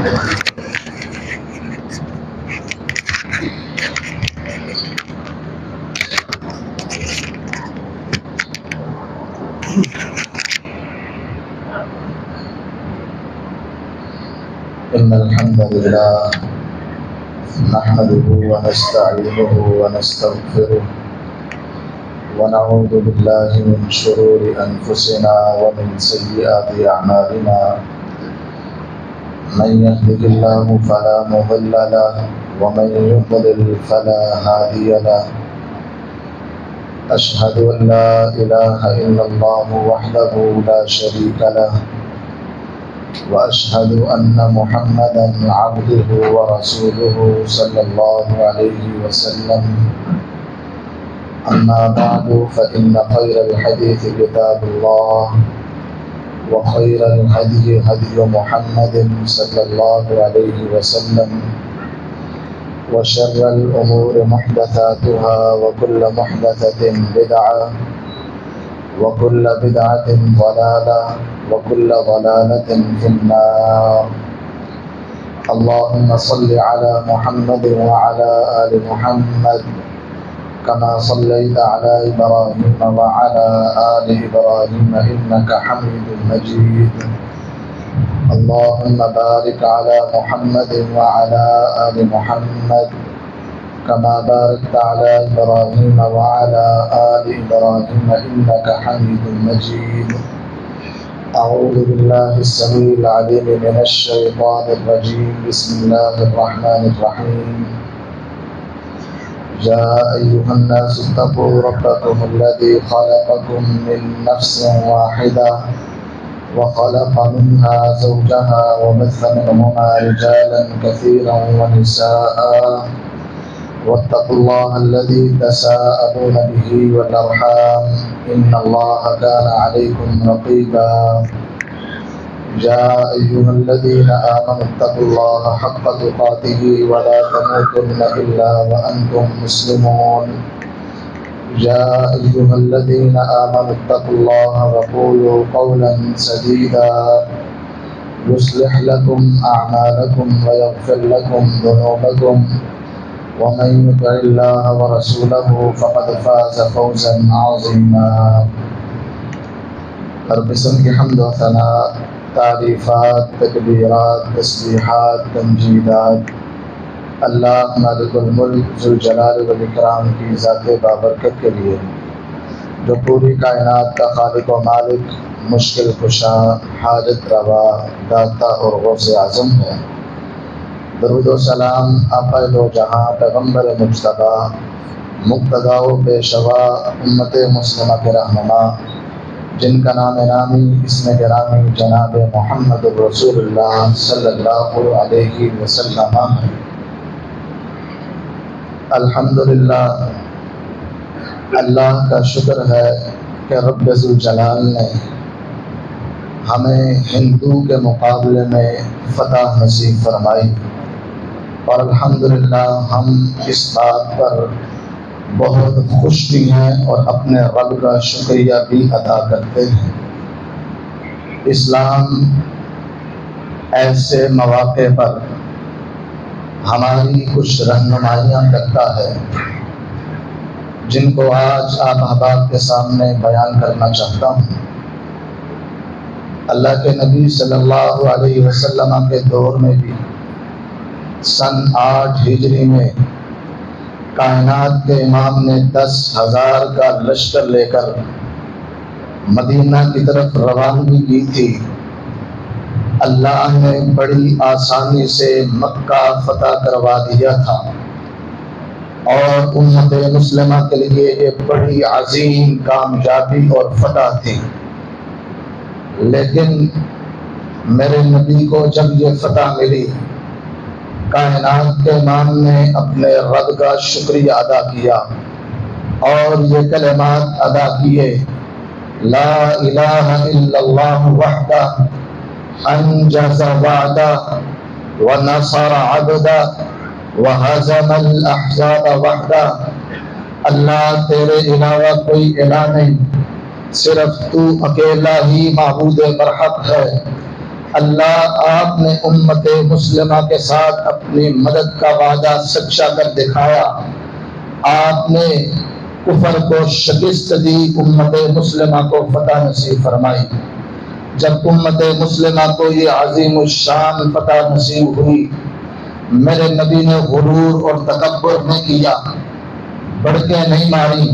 إن الحمد لله نحمده ونستعينه ونستغفره ونعوذ بالله من شرور أنفسنا ومن سيئات أعمالنا من يهده الله فلا مضل له ومن يضلل فلا هادي له أشهد أن لا إله إلا الله وحده لا شريك له وأشهد أن محمدا عبده ورسوله صلى الله عليه وسلم أما بعد فإن خير الحديث كتاب الله وخير الهدي هدي محمد صلى الله عليه وسلم وشر الأمور محدثاتها وكل محدثة بدعة وكل بدعة ضلالة وكل ضلالة في النار. اللهم صل على محمد وعلى آل محمد كما صليت على إبراهيم وعلى آل إبراهيم إنك حميد مجيد. اللهم بارك على محمد وعلى آل محمد كما باركت على إبراهيم وعلى آل إبراهيم إنك حميد مجيد. أعوذ بالله السميع العليم من الشيطان الرجيم. بسم الله الرحمن الرحيم. يا أيها الناس اتقوا ربكم الذي خلقكم من نفس واحدة وخلق منها زوجها وبث منهما رجالا كثيرا ونساء واتقوا الله الذي تساءلون به والأرحام إن الله كان عليكم رقيبا. يا أيها الذين آمنوا اتقوا الله حق تقاته ولا تموتن إلا وأنتم مسلمون. يا أيها الذين آمنوا اتقوا الله وقولوا قولا سديدا يصلح لكم أعمالكم ويغفر لكم ذنوبكم ومن يطع الله ورسوله فقد فاز فوزا عظيما. ہر قسم کی حمد و ثناء، تعریفات، تکبیرات، تسبیحات، تمجیدات اللہ مالک الملک ذوالجلال والاکرام کی ذات بابرکت کے لیے، جو پوری کائنات کا خالق و مالک، مشکل کشا، حاجت روا، داتا اور غوث اعظم ہے۔ درود و سلام آقا دو جہاں پیغمبر مجتبیٰ، مقتدی و پیشوا، امت مسلمہ کے رہنما، جن کا نام نامی اسم گرامی جناب محمد رسول اللہ صلی اللہ علیہ وسلم ہے۔ الحمدللہ، اللہ کا شکر ہے کہ رب ذوالجلال نے ہمیں ہندو کے مقابلے میں فتح نصیب فرمائی، اور الحمدللہ ہم اس بات پر بہت خوش بھی ہیں اور اپنے رب کا شکریہ بھی ادا کرتے ہیں۔ اسلام ایسے مواقع پر ہماری کچھ رہنمائیاں کرتا ہے جن کو آج آپ احباب کے سامنے بیان کرنا چاہتا ہوں۔ اللہ کے نبی صلی اللہ علیہ وسلم کے دور میں بھی سن 8 ہجری میں کائنات کے امام نے 10,000 کا لشکر لے کر مدینہ کی طرف روانگی کی تھی۔ اللہ نے بڑی آسانی سے مکہ فتح کروا دیا تھا، اور امت مسلمہ کے لیے یہ بڑی عظیم کامیابی اور فتح تھی۔ لیکن میرے نبی کو جب یہ فتح ملی، کائنات کے امام نے اپنے رب کا شکریہ ادا کیا اور یہ کلمات ادا کیے: لا الہ الا اللہ وحدہ انجز وعدہ ونصر عبدہ وہزم الاحزاب وحدہ۔ اللہ تیرے علاوہ کوئی الہ نہیں، صرف تو اکیلا ہی معبود برحق ہے۔ اللہ آپ نے امت مسلمہ کے ساتھ اپنی مدد کا وعدہ سچا کر دکھایا، آپ نے کفر کو شکست دی، امت مسلمہ کو فتح نصیب فرمائی۔ جب امت مسلمہ کو یہ عظیم الشان فتح نصیب ہوئی، میرے نبی نے غرور اور تکبر نہیں کیا، بڑکیں نہیں ماری،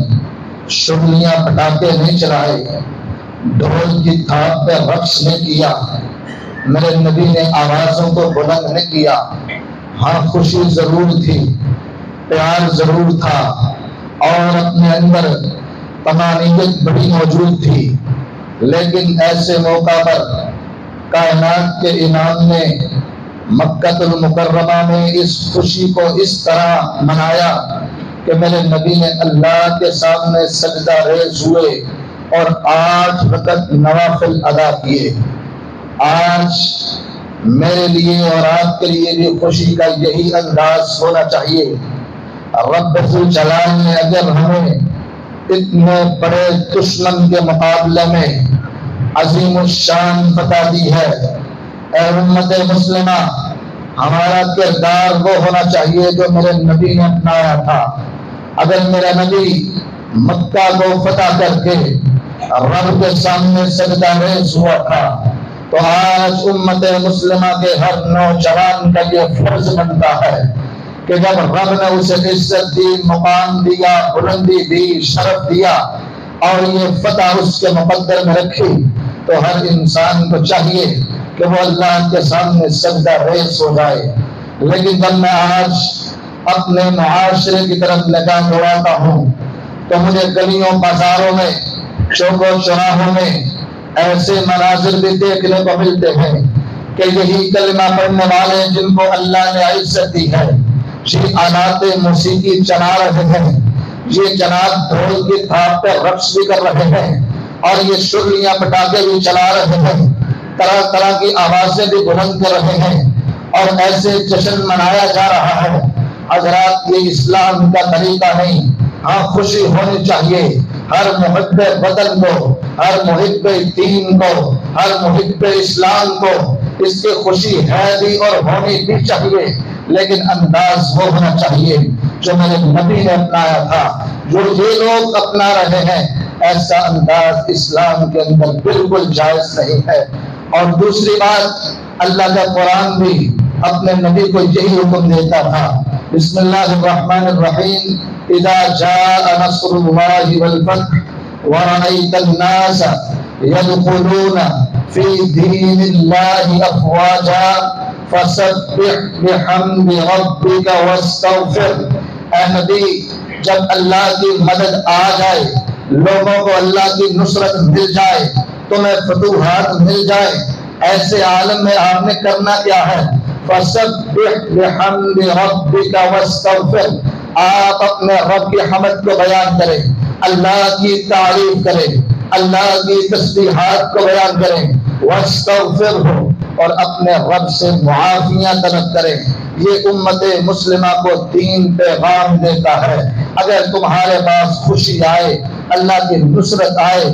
شغلیاں پٹاخے نہیں چلائے، ڈھول کی تھاپ پہ رقص نہیں کیا، میرے نبی نے آوازوں کو بلند نہیں کیا۔ ہاں خوشی ضرور تھی، پیار ضرور تھا، اور اپنے اندر طمانینت بڑی موجود تھی، لیکن ایسے موقع پر کائنات کے امام نے مکہ المکرمہ میں اس خوشی کو اس طرح منایا کہ میرے نبی نے اللہ کے سامنے سجدہ ریز ہوئے اور 8 رکعت نوافل ادا کیے۔ آج میرے لیے اور آپ کے لیے بھی خوشی کا یہی انداز ہونا چاہیے۔ رب ذوالجلال نے اگر ہمیں اتنے بڑے دشمن کے مقابلے میں عظیم الشان فتح دی ہے، اے امت مسلمہ، ہمارا کردار وہ ہونا چاہیے جو میرے نبی نے اپنایا تھا۔ اگر میرا نبی مکہ کو فتح کر کے رب کے سامنے سجدہ ریز ہوا تھا، تو آج امت مسلمہ کے ہر نوجوان کا یہ فرض بنتا ہے کہ جب رب نے اسے عزت دی، مقام دیا، بلندی دی، شرف دیا اور یہ فتح اس کے مقدر میں رکھی، تو ہر انسان کو چاہیے کہ وہ اللہ کے سامنے سجدہ ریز ہو جائے۔ لیکن جب میں آج اپنے معاشرے کی طرف نگاہ دوڑاتا ہوں تو مجھے گلیوں بازاروں میں، چوکوں چوراہوں میں ایسے مناظر بھی دیکھنے کو ملتے ہیں کہ یہی کلمہ پڑھنے والے جن کو اللہ نے عزت دی ہے، یہ آلات موسیقی چلا رہے ہیں، یہ جناب ڈھول کی تھاپ پہ رقص بھی کر رہے ہیں، اور یہ شغلیاں پٹاخے بھی چلا رہے ہیں، طرح طرح کی آوازیں بھی بلند کر رہے ہیں، اور ایسے جشن منایا جا رہا ہے۔ حضرات، یہ اسلام کا طریقہ نہیں۔ ہاں خوشی ہونی چاہیے ہر محب وطن کو، ہر محب دین کو، ہر محب اسلام کو، اس کی خوشی ہے بھی اور ہونی بھی چاہیے، لیکن انداز وہ ہونا چاہیے جو میرے نبی نے اپنایا تھا۔ جو یہ لوگ اپنا رہے ہیں، ایسا انداز اسلام کے اندر بالکل جائز نہیں ہے۔ اور دوسری بات، اللہ کا قرآن بھی اپنے نبی کو یہی حکم دیتا تھا، بسم اللہ الرحمن الرحیم، اذا جاء نصر اللہ والفتح ورأیت الناس يدخلون فی دین اللہ افواجا فسبح بحمد ربک واستغفر۔ اے نبی، جب اللہ کی مدد آ جائے، لوگوں کو اللہ کی نصرت مل جائے، تمہیں فتوحات مل جائے، ایسے عالم میں آپ نے کرنا کیا ہے؟ فسبح بحمد ربک واستغفر، آپ اپنے رب کی حمد کو بیان کریں، اللہ کی تعریف کریں، اللہ کی تسبیحات کو بیان کریں، واستغفرہ، اور اپنے رب سے معافیاں طلب کریں۔ یہ امت مسلمہ کو دین پیغام دیتا ہے۔ اگر تمہارے پاس خوشی آئے، اللہ کی نصرت آئے،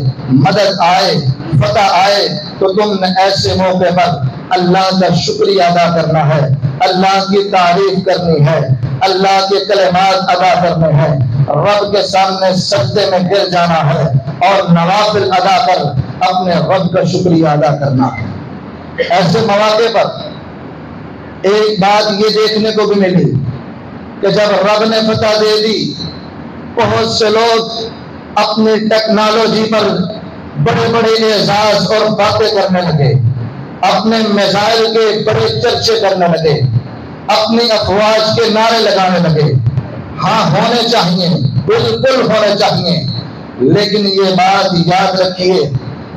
مدد آئے، فتح آئے، تو تم نے ایسے موقع پر اللہ کا شکریہ ادا کرنا ہے، اللہ کی تعریف کرنی ہے، اللہ کے کلمات ادا کرنے ہیں، رب کے سامنے سجدے میں گر جانا ہے اور نوافل ادا کر اپنے رب کا شکریہ ادا کرنا ہے۔ ایسے مواقع پر ایک بات یہ دیکھنے کو بھی ملی کہ جب رب نے فتح دے دی، بہت سے لوگ اپنی ٹیکنالوجی پر بڑے بڑے اعزاز اور باتیں کرنے لگے، اپنے میزائل کے بڑے چرچے کرنے لگے، اپنی افواج کے نعرے لگانے لگے۔ ہاں ہونے چاہیے، بالکل ہونے چاہیے، لیکن یہ بات یاد رکھیے،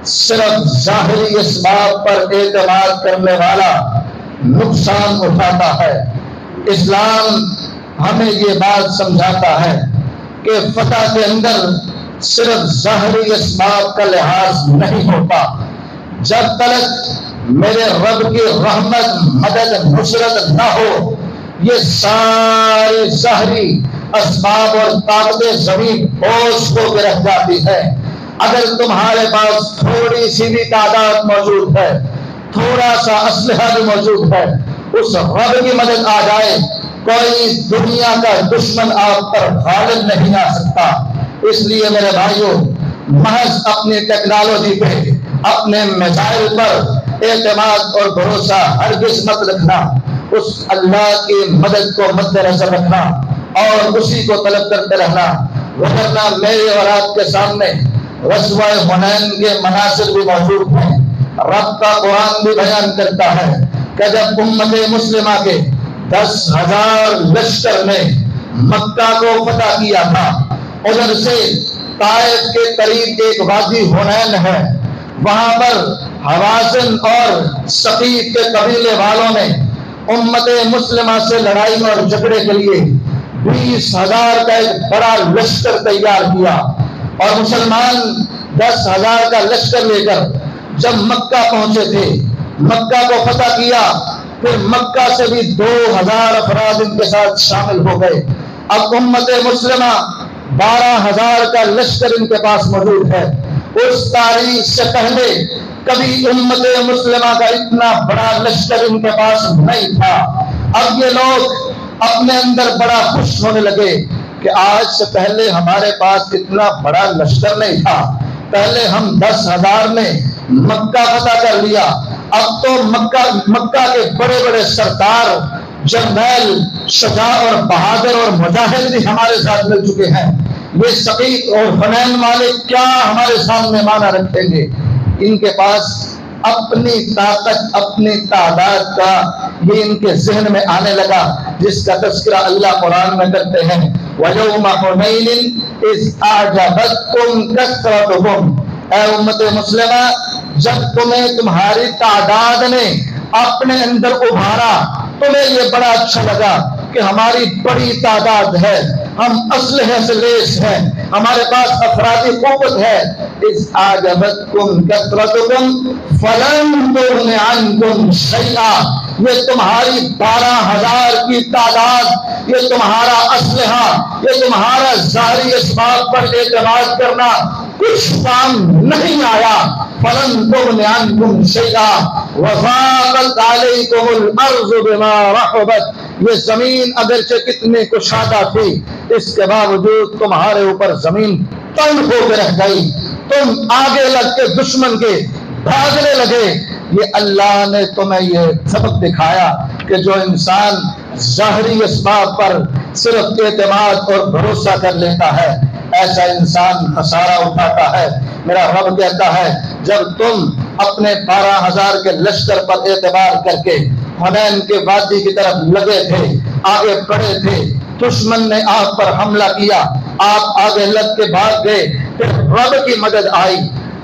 صرف ظاہری اسباب پر اعتماد کرنے والا نقصان اٹھاتا ہے۔ اسلام ہمیں یہ بات سمجھاتا ہے کہ فتح کے اندر صرف ظاہری اسباب کا لحاظ نہیں ہوتا۔ جب تک میرے رب کی رحمت، مدد، نصرت نہ ہو، یہ سارے ظاہری اسباب اور طاقتیں زمین بوجھ ہو کے رہ جاتی ہے۔ اگر تمہارے پاس تھوڑی سی بھی تعداد موجود ہے، تھوڑا سا اسلحہ بھی موجود ہے، اس رب کی مدد آ جائے، کوئی دنیا کا دشمن آپ پر غالب نہیں آ سکتا۔ اس لیے میرے بھائیوں، محض اپنی ٹیکنالوجی پہ، اپنے میزائل پر اعتماد اور بھروسہ ہرگز مت رکھنا، اس اللہ کی مدد کو مد نظر رکھنا اور اسی کو طلب کرتے رہنا، ورنہ میرے اور آپ کے سامنے غزوہ حنین کے مناظر بھی موجود ہیں۔ رب کا قرآن بھی بیان کرتا ہے کہ جب امت مسلمہ کے 10,000 لشکر نے مکہ کو فتح کیا تھا، ادھر سے طائف کے قریب ایک وادی حنین ہے، وہاں پر حوازن اور ثقیف کے قبیلے والوں نے امت مسلمہ سے لڑائی اور جھگڑے کے لیے 20,000 کا ایک بڑا لشکر تیار کیا، اور مسلمان 10,000 کا لشکر لے کر جب مکہ پہنچے تھے، مکہ کو فتح کیا، پھر مکہ سے بھی 2,000 افراد ان کے ساتھ شامل ہو گئے۔ اب امت مسلمہ 12,000 کا لشکر ان کے پاس موجود ہے۔ اس تاریخ سے پہلے کبھی امت مسلمہ کا اتنا بڑا لشکر ان کے پاس نہیں تھا۔ اب یہ لوگ اپنے اندر بڑا خوش ہونے لگے کہ آج سے پہلے ہمارے پاس اتنا بڑا لشکر نہیں تھا، پہلے ہم 10,000 نے مکہ فتح کر لیا، اب تو مکہ کے بڑے بڑے سردار، جرنیل، شجاع اور بہادر اور مجاہد بھی ہمارے ساتھ مل چکے ہیں، یہ ثقیف اور حنین والے کیا ہمارے سامنے مانا رکھیں گے؟ ان کے پاس اپنی طاقت، اپنی تعداد کا یہ ان کے ذہن میں آنے لگا، جس کا تذکرہ اللہ قرآن میں کرتے ہیں، وَيَوْمَ حُنَيْنٍ إِذْ أَعْجَبَتْكُمْ كَثْرَتُكُمْ۔ اے امت مسلمہ، جب تمہیں تمہاری تعداد نے اپنے اندر ابھارا، تمہیں یہ بڑا اچھا لگا کہ ہماری بڑی تعداد ہے، ہم اسلحے سے لیس ہیں، ہمارے پاس افرادی قوت ہے۔ اِذْ أَعْجَبَتْكُمْ كَثْرَتُكُمْ فَلَنْ تُغْنِ عَنْكُمْ شَيْئًا۔ یہ تمہاری 12,000 کی تعداد، یہ تمہارا اسلحہ، یہ تمہارا ظاہری اسباب پر اعتماد کرنا کچھ کام نہیں آیا۔ فَلَنْ تُغْنِ عَنْكُمْ شَيْئًا وَضَاقَتْ عَلَيْكُمُ الْأَرْضُ بِمَا رَحُبَتْ۔ یہ زمین اگرچہ کتنی کشادہ تھی، اس کے باوجود تمہارے اوپر زمین تنگ ہو کے رہ گئی، تم آگے لگ کے دشمن کے بھاگنے لگے۔ یہ اللہ نے تمہیں یہ سبق دکھایا کہ جو انسان ظاہری اسباب پر صرف اعتماد اور بھروسہ کر لیتا ہے، ایسا انسان خسارہ اٹھاتا ہے۔ میرا رب کہتا ہے جب تم اپنے 12,000 کے لشکر پر اعتبار کر کے حنین کے وادی کی طرف لگے تھے، آگے بڑھے تھے، دشمن نے آپ پر حملہ کیا، آپ آگے لگ کے بھاگ گئے، پھر رب کی مدد آئی،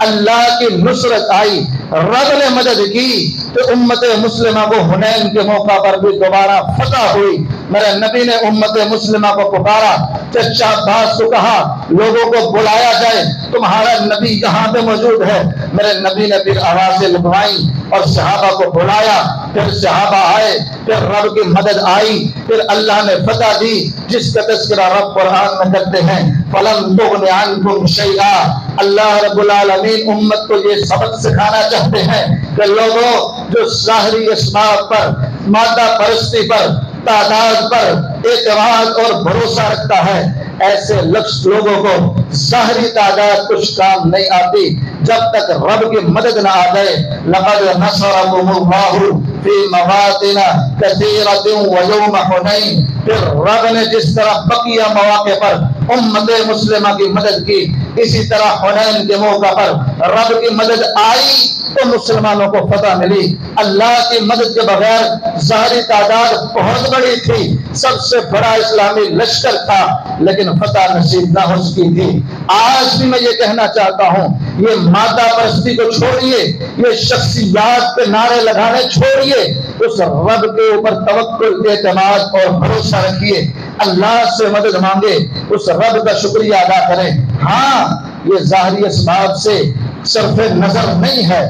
اللہ کی نصرت آئی، رب نے مدد کی، تو امت مسلمہ کو حنین کے موقع پر بھی دوبارہ فتح ہوئی۔ میرے نبی نے امت مسلمہ کو پکارا، چچا عباس کو کہا لوگوں کو بلایا جائے، تمہارا نبی یہاں پہ موجود ہے۔ میرے نبی نے پھر آوازیں لگوائی اور صحابہ کو بلایا، پھر صحابہ آئے، پھر رب کی مدد آئی، پھر اللہ نے فتح دی، جس کا تذکرہ رب قرآن میں کرتے ہیں، فَلَمْ تُغْنِ عَنْكُمْ شَيْئًا۔ اللہ رب العالمین امت کو یہ سبق سکھانا چاہتے ہیں کہ لوگوں جو ظاہری اسباب پر، مادہ پرستی پر، تعداد پر اعتماد اور بھروسہ رکھتا ہے، ایسے لوگوں کو ظاہری تعداد کچھ کام نہیں آتی جب تک رب کی مدد نہ آ جائے۔ لَقَدْ نَصَرَكُمُ اللَّهُ فِي مَوَاطِنَ كَثِيرَةٍ وَيَوْمَ حُنَيْنٍ۔ پھر رب نے جس طرح بقیہ مواقع پر امت مسلمہ کی مدد کی، اسی طرح حنین کے موقع پر رب کی مدد آئی تو مسلمانوں کو فتح ملی۔ اللہ کی مدد کے بغیر ظاہری تعداد بہت بڑی تھی، سب سے بڑا اسلامی لشکر تھا، لیکن فتح نصیب نہ ہو سکی تھی۔ آج بھی میں یہ کہنا چاہتا ہوں، یہ مادہ پرستی کو چھوڑیے، یہ شخصیات پہ نعرے لگانے چھوڑیے، اس رب کے اوپر توکل، اعتماد اور بھروسہ رکھیے، اللہ سے مدد مانگے، اس رب کا شکریہ ادا کریں۔ ہاں، یہ ظاہری اسباب سے صرف نظر نہیں ہے،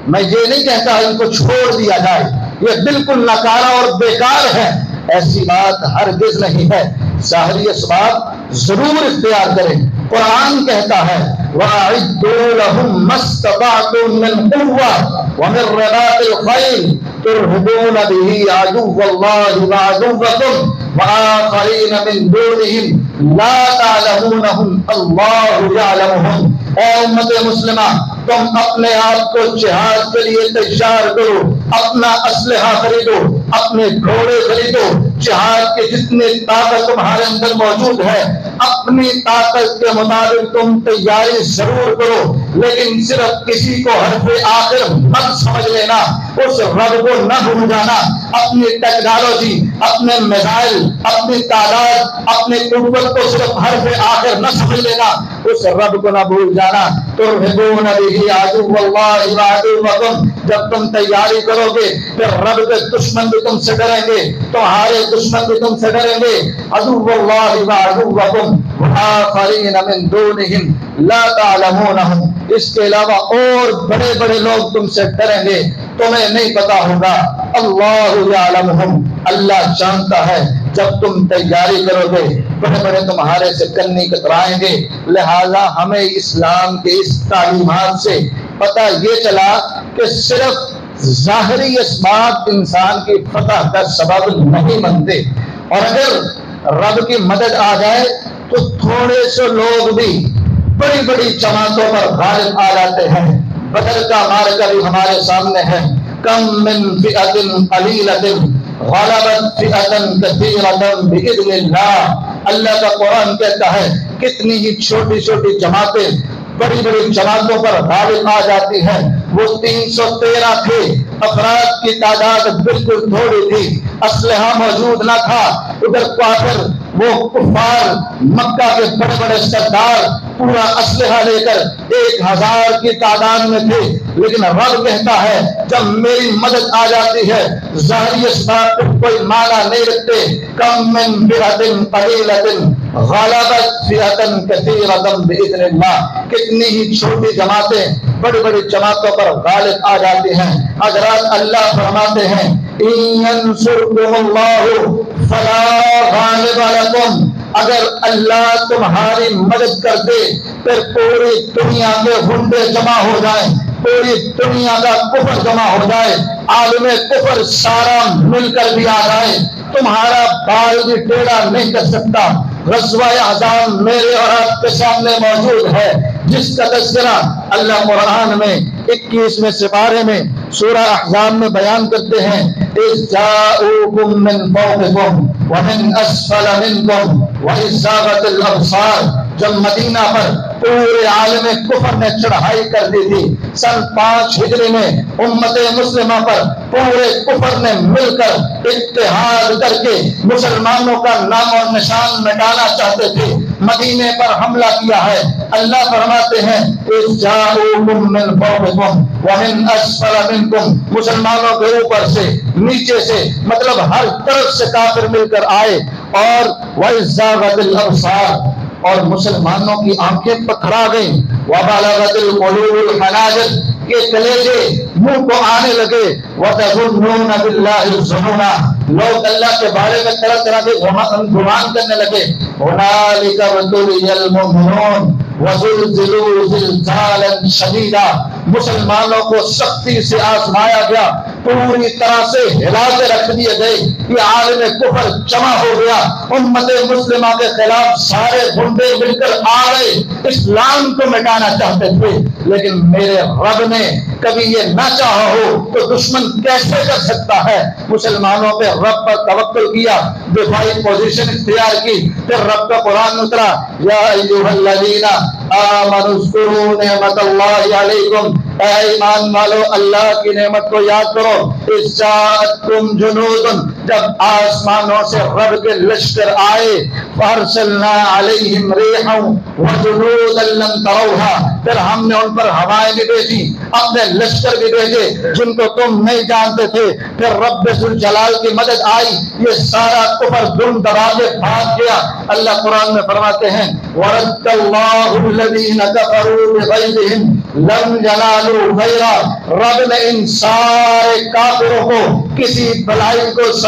میں یہ نہیں کہتا ان کو چھوڑ دیا جائے، یہ بالکل ناکارہ اور بیکار ہے، ایسی بات ہرگز نہیں ہے۔ ظاہری اسباب ضرور اختیار کریں۔ قرآن کہتا ہے وَأَعِدُّوا لَهُم مَّا اسْتَطَعْتُم مِّن قُوَّةٍ وَمِن رِّبَاطِ الْخَيْلِ تُرْهِبُونَ بِهِ عَدُوَّ اللَّهِ وَعَدُوَّكُمْ وَآخَرِينَ مِن دُونِهِمْ لَا تَعْلَمُونَهُمْ اللَّهُ يَعْلَمُهُمْ۔ اے امت مسلمہ، تم اپنے آپ کو جہاد کے لیے تیار کرو، اپنا اسلحہ خریدو، اپنے گھوڑے خریدو، جہاد کے جتنے طاقت تمہارے اندر موجود ہے اپنی طاقت کے مطابق تم تیاری ضرور کرو، لیکن صرف کسی کو حرف آخر مت سمجھ لینا، اس رب کو نہ بھول جانا، اپنی ٹیکنالوجی، اپنے میزائل، اپنی تعداد، اپنی قوت کو صرف حرف آخر نہ سمجھ لینا، اس رب کو نہ بھول جانا۔ ترہبون بہ عدو اللہ وعدوکم، جب تم تیاری کرو گے پھر رب کے دشمن بھی تم سے ڈریں گے، تمہارے دشمن بھی تم سے ڈریں گے۔ عدو اللہ وعدوکم وآخرین من دونہم لا تعلمونہم، اس کے علاوہ اور بڑے بڑے لوگ تم سے ڈریں گے، تمہیں نہیں پتا ہوگا۔ اللہ یعلمہم، اللہ جانتا ہے۔ جب تم تیاری کرو گے بڑے بڑے تمہارے سے کنی کترائیں گے۔ لہذا ہمیں اسلام کے اس تعلیمات سے پتہ یہ چلا کہ صرف ظاہری اسباب انسان کی فتح کا سبب نہیں بنتے، اور اگر رب کی مدد آ جائے تو تھوڑے سے لوگ بھی بڑی بڑی جماعتوں پر غالب آ جاتے ہیں۔ بدر کا معرکہ بھی ہمارے سامنے ہے۔ کم من فئۃ قلیلۃ غلبت فئۃ کثیرۃ بإذن اللہ، اللہ کا قرآن کہتا ہے کتنی ہی چھوٹی چھوٹی جماعتیں بڑی بڑی جماعتوں پر غالب آ جاتی ہیں۔ وہ 313 تھے، افراد کی تعداد بالکل تھوڑی تھی، اسلحہ موجود نہ تھا، ادھر کافر وہ کفار مکہ کے بڑے بڑے سردار پورا اسلحہ لے کر 1000 کی تعداد میں تھے، لیکن رب کہتا ہے جب میری مدد آ جاتی ہے ظاہری اسباب پر کوئی معنی نہیں رکھتے۔ کم من فئۃ قلیلۃ غلبت فئۃ کثیرۃ بإذن اللہ، کتنی ہی چھوٹی جماعتیں بڑی بڑی جماعتوں پر غالب آ جاتی ہیں۔ حضرات اللہ فرماتے ہیں ان ینصرکم اللہ فلا غالب لکم، اگر اللہ تمہاری مدد کر دے پھر پوری دنیا کے گنڈے جمع ہو جائیں، پوری دنیا کا کفر جمع ہو جائے، عالم کفر سارا مل کر بھی آ جائے، تمہارا بال بھی ٹیڑھا نہیں کر سکتا۔ غزوہ احزاب میرے اور آپ کے سامنے موجود ہے، جس کا تذکرہ اللہ قرآن میں 21ویں سپارے میں سورہ احزاب میں بیان کرتے ہیں۔ اذ جاءوکم من فوقکم ومن اسفل منکم واذ زاغت الابصار، جب مدینہ پر پورے عالم کفر نے چڑھائی کر دی تھی، سن 5 ہجری میں امت مسلمہ پر پورے کفر نے مل کر اتحاد کر کے مسلمانوں کا نام و نشان مٹانا چاہتے تھے، مدینے پر حملہ کیا ہے۔ اللہ فرماتے ہیں اذ جاءوکم من فوقکم ومن اسفل منکم، مسلمانوں کے اوپر سے نیچے سے مطلب ہر طرف سے کافر مل کر آئے، اور وَإِذْ زَاغَتِ الْأَبْصَارُ، اور مسلمانوں کی آنکھیں پتھرا گئیں، وَبَلَغَتِ الْقُلُوبُ الْحَنَاجِرَ، یہ کلیجے منہ کو آنے لگے، وَتَظُنُّونَ بِاللَّهِ الظُّنُونَ، لوگ اللہ کے بارے میں طرح طرح کے گمان کرنے لگے۔ هُنَالِكَ ابْتُلِيَ الْمُؤْمِنُونَ وَزُلْزِلُوا زِلْزَالًا شَدِيدًا، مسلمانوں کو سختی سے آزمایا گیا، پوری طرح سے ہلا کے رکھ دیے گئے، یہ عالم کفر جمع ہو گیا، امت مسلمہ کے خلاف سارے گنڈے مل کر آ گئے، اسلام کو مٹانا چاہتے تھے، لیکن میرے رب نے کبھی یہ نہ چاہا ہو تو دشمن کیسے کر سکتا ہے؟ مسلمانوں پہ رب پر توکل کیا، دفاعی پوزیشن اختیار کی، پھر رب کا قرآن اترا، یا ایھا الذین آمنوا اذکروا نعمت اللہ علیکم، اے ایمان والو اللہ کی نعمت کو یاد کرو، اذ جاءتکم جنود، جب آسمانوں سے رب کے لشکر آئے، فارسلنا علیہم ریحا وجنودا لم تروها، پھر ہم نے ان پر ہوائیں بھی بھیجی، اپنے لشکر بھی بھیجے جن کو تم نہیں جانتے تھے، پھر رب ذوالجلال کی مدد آئی، یہ سارا کفر دم دبا کے بھاگ گیا۔ اللہ قرآن میں فرماتے ہیں وَرَدَّ اللَّهُ الَّذِينَ كَفَرُوا بِغَيْظِهِمْ لَمْ يَنَالُوا خَيْرًا، رب نے ان سارے کافروں کو کسی بھلائی کو